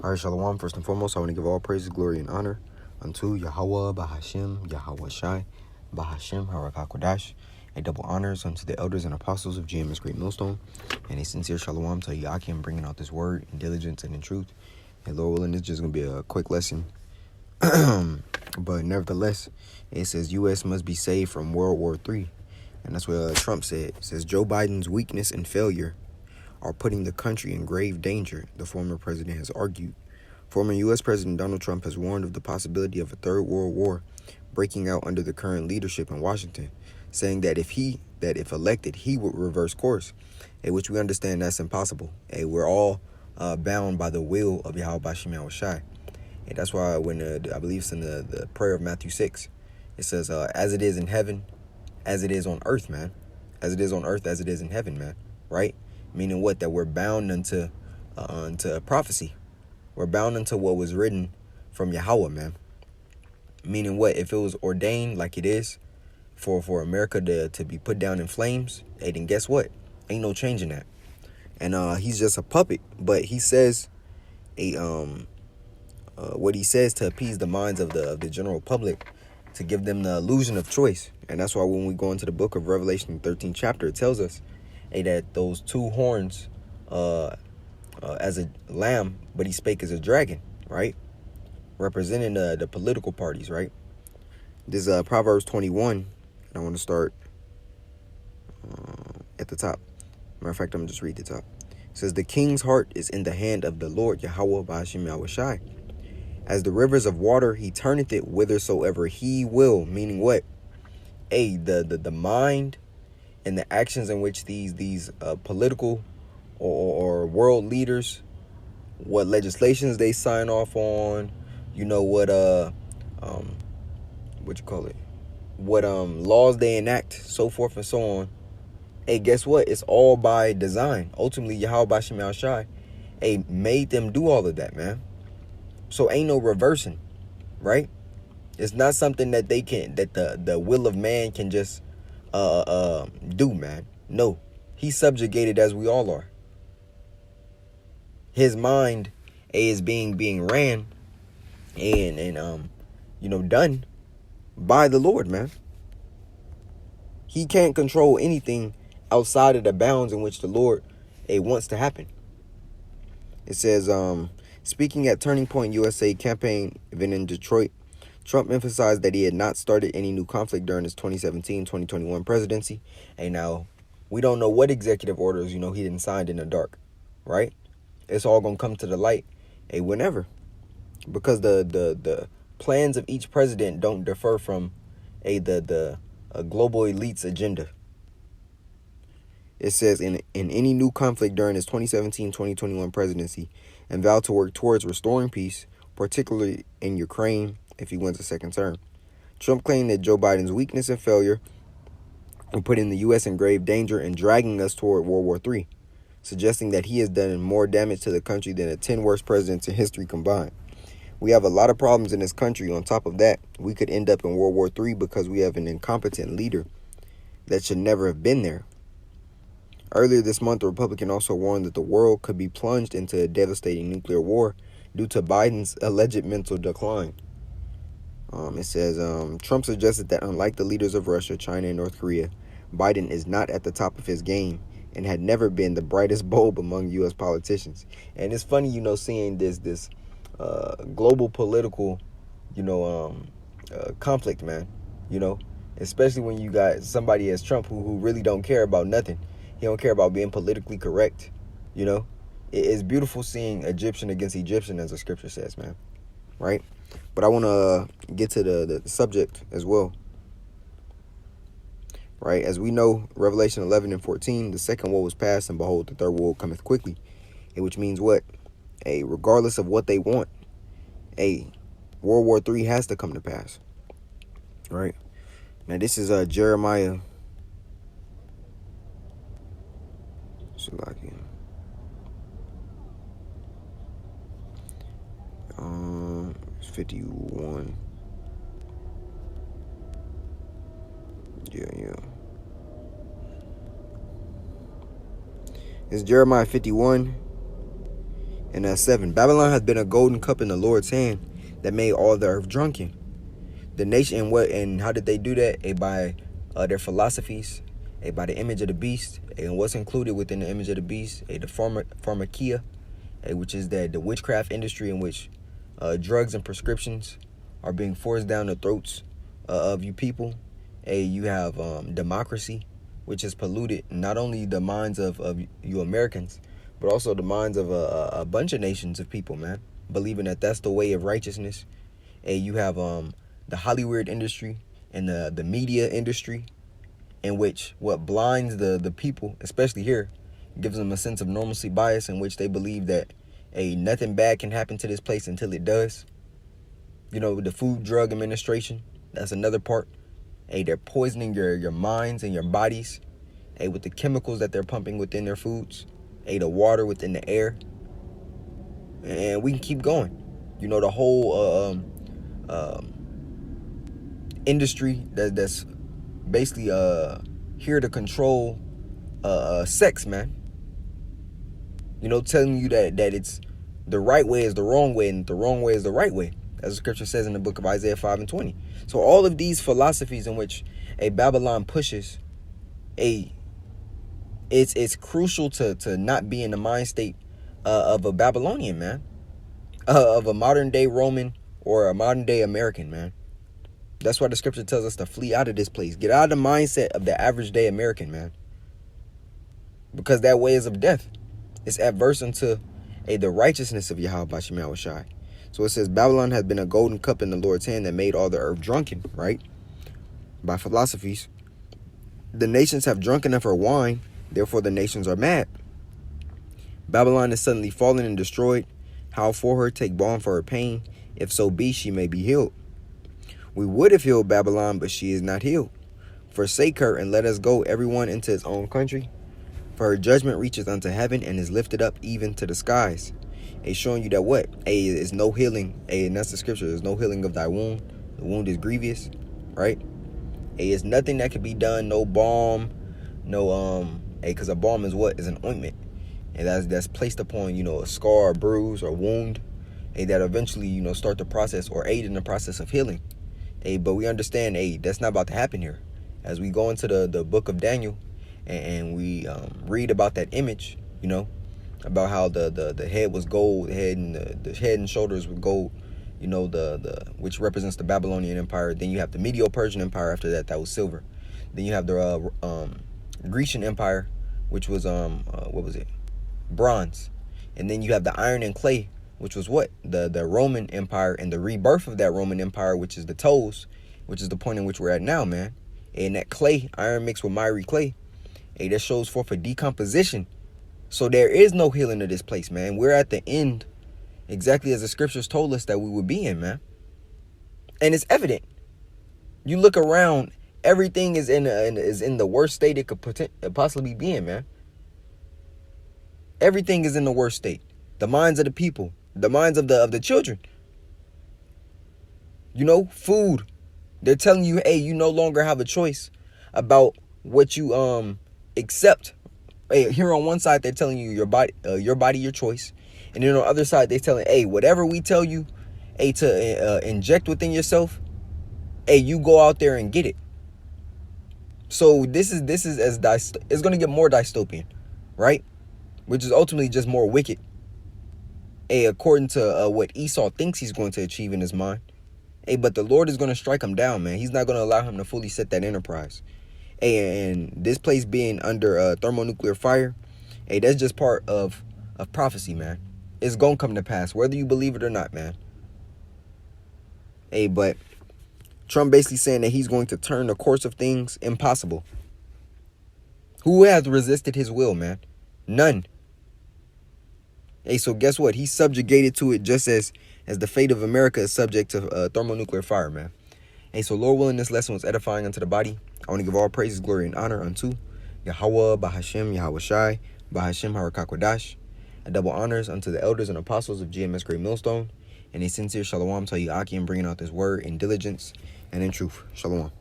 All right, Shalom. First and foremost, I want to give all praises, glory, and honor unto Yahweh, Bahashim, Yahweh Shai, Bahashim, Harakakodash. A double honors unto the elders and apostles of GMS Great Millstone. And a sincere Shalom to Yakim, bringing out this word in diligence and in truth. And Lord willing, it's just going to be a quick lesson. But nevertheless, it says U.S. must be saved from World War III. And that's what Trump said. It says Joe Biden's weakness and failure are putting the country in grave danger, the former president has argued. Former U.S. President Donald Trump has warned of the possibility of a third world war breaking out under the current leadership in Washington, saying that if elected, he would reverse course, which we understand that's impossible. We're all bound by the will of Yahweh Bashim Yahweh Shai. And that's why when I believe it's in the prayer of Matthew 6, it says, as it is in heaven, as it is on earth, man. As it is on earth, as it is in heaven, man. Right? Meaning what? That we're bound unto prophecy. We're bound unto what was written from Yahweh, man. Meaning what? If it was ordained like it is for America to be put down in flames, hey, then guess what? Ain't no changing that. And he's just a puppet. But he says what he says to appease the minds of the general public, to give them the illusion of choice. And that's why when we go into the book of Revelation, 13th chapter, it tells us that those two horns as a lamb, but he spake as a dragon, right? Representing the political parties, right? This is Proverbs 21, and I want to start at the top. Matter of fact, I'm going to just read the top. It says, the king's heart is in the hand of the Lord, Yahweh Ba'ashim Yahweh Shai. As the rivers of water, he turneth it whithersoever he will. Meaning what? The mind and the actions in which these political or world leaders, what legislations they sign off on, what what laws they enact, so forth and so on. Hey, guess what? It's all by design. Ultimately, Yahweh Bashim Yahweh Shai, made them do all of that, man. So ain't no reversing, right? It's not something that the will of man can just do, man. No, he's subjugated as we all are. His mind is being ran and done by the Lord, man. He can't control anything outside of the bounds in which the Lord wants to happen. It says, speaking at Turning Point USA campaign event in Detroit, Trump emphasized that he had not started any new conflict during his 2017-2021 presidency. And now we don't know what executive orders, he didn't sign in the dark, right? It's all going to come to the light whenever, because the plans of each president don't differ from the global elite's agenda. It says in any new conflict during his 2017-2021 presidency, and vowed to work towards restoring peace, particularly in Ukraine if he wins a second term. Trump claimed that Joe Biden's weakness and failure were putting the U.S. in grave danger and dragging us toward World War III, suggesting that he has done more damage to the country than the 10 worst presidents in history combined. We have a lot of problems in this country. On top of that, we could end up in World War III because we have an incompetent leader that should never have been there. Earlier this month, the Republican also warned that the world could be plunged into a devastating nuclear war due to Biden's alleged mental decline. It says, Trump suggested that unlike the leaders of Russia, China, and North Korea, Biden is not at the top of his game and had never been the brightest bulb among U.S. politicians. And it's funny, seeing this global political, conflict, man, especially when you got somebody as Trump who really don't care about nothing. He don't care about being politically correct, It's beautiful seeing Egyptian against Egyptian, as the scripture says, man, right? But I want to get to the subject as well, right? As we know, Revelation 11:14, the second woe was past, and behold, the third woe cometh quickly, which means what? Regardless of what they want, World War III has to come to pass, right? Now, this is Jeremiah. Salakia. 51. Yeah. It's Jeremiah 51. And 7. Babylon has been a golden cup in the Lord's hand that made all the earth drunken. The nation, and how did they do that? By their philosophies, by the image of the beast, and what's included within the image of the beast, the pharmakia, which is the witchcraft industry in which drugs and prescriptions are being forced down the throats of you people. You have democracy, which has polluted not only the minds of you Americans, but also the minds of a bunch of nations of people, man, believing that that's the way of righteousness. You have the Hollywood industry and the media industry, in which what blinds the people, especially here, gives them a sense of normalcy bias, in which they believe that nothing bad can happen to this place until it does. You know, the Food Drug Administration, that's another part. They're poisoning your minds and your bodies, with the chemicals that they're pumping within their foods, the water within the air, and we can keep going. You know, the whole industry that's basically here to control sex, man. You know, telling you that it's the right way is the wrong way and the wrong way is the right way, as the scripture says in the book of Isaiah 5:20. So all of these philosophies in which Babylon pushes, it's crucial to not be in the mind state of a Babylonian, man, of a modern day Roman or a modern day American, man. That's why the scripture tells us to flee out of this place. Get out of the mindset of the average day American, man, because that way is of death. It's adverse unto the righteousness of Yahweh Bashim Yahushai. So it says, Babylon has been a golden cup in the Lord's hand that made all the earth drunken, right? By philosophies. The nations have drunken of her wine, therefore the nations are mad. Babylon is suddenly fallen and destroyed. How for her take balm for her pain? If so be, she may be healed. We would have healed Babylon, but she is not healed. Forsake her and let us go, everyone into his own country. For her judgment reaches unto heaven and is lifted up even to the skies. Showing you that what? Is no healing. And that's the scripture. There's no healing of thy wound. The wound is grievous, right? Is nothing that can be done. No balm. No, because a balm is what? Is an ointment. And that's placed upon, a scar, a bruise, or wound. That eventually, start the process or aid in the process of healing. But we understand, that's not about to happen here. As we go into the book of Daniel and we read about that image, about how the head was gold, the head and shoulders were gold, the which represents the Babylonian Empire. Then you have the Medo-Persian Empire after that was silver. Then you have the Grecian Empire, which was what was it? Bronze. And then you have the iron and clay, which was what? The Roman Empire, and the rebirth of that Roman Empire, which is the toes, which is the point in which we're at now, man. And that clay, iron mixed with miry clay, that shows forth a decomposition. So there is no healing of this place, man. We're at the end, exactly as the scriptures told us that we would be in, man. And it's evident. You look around, everything is in the worst state it could possibly be in, man. Everything is in the worst state. The minds of the people, the minds of the children. Food. They're telling you, you no longer have a choice about what you accept. Here on one side, they're telling you your body, your choice. And then on the other side, they're telling, whatever we tell you, to inject within yourself, you go out there and get it. So this is it's going to get more dystopian, right? Which is ultimately just more wicked. According to what Esau thinks he's going to achieve in his mind. But the Lord is going to strike him down, man. He's not going to allow him to fully set that enterprise. And this place being under thermonuclear fire, that's just part of prophecy, man. It's going to come to pass, whether you believe it or not, man. But Trump basically saying that he's going to turn the course of things impossible. Who has resisted his will, man? None. So guess what? He's subjugated to it just as the fate of America is subject to thermonuclear fire, man. So Lord willing, this lesson was edifying unto the body. I want to give all praises, glory, and honor unto Yahweh, Bahashem, Yahweh Shai, Bahashem, Harakakwadash. Double honors unto the elders and apostles of GMS Great Millstone. And a sincere shalom to you, Aki, in bringing out this word in diligence and in truth. Shalom.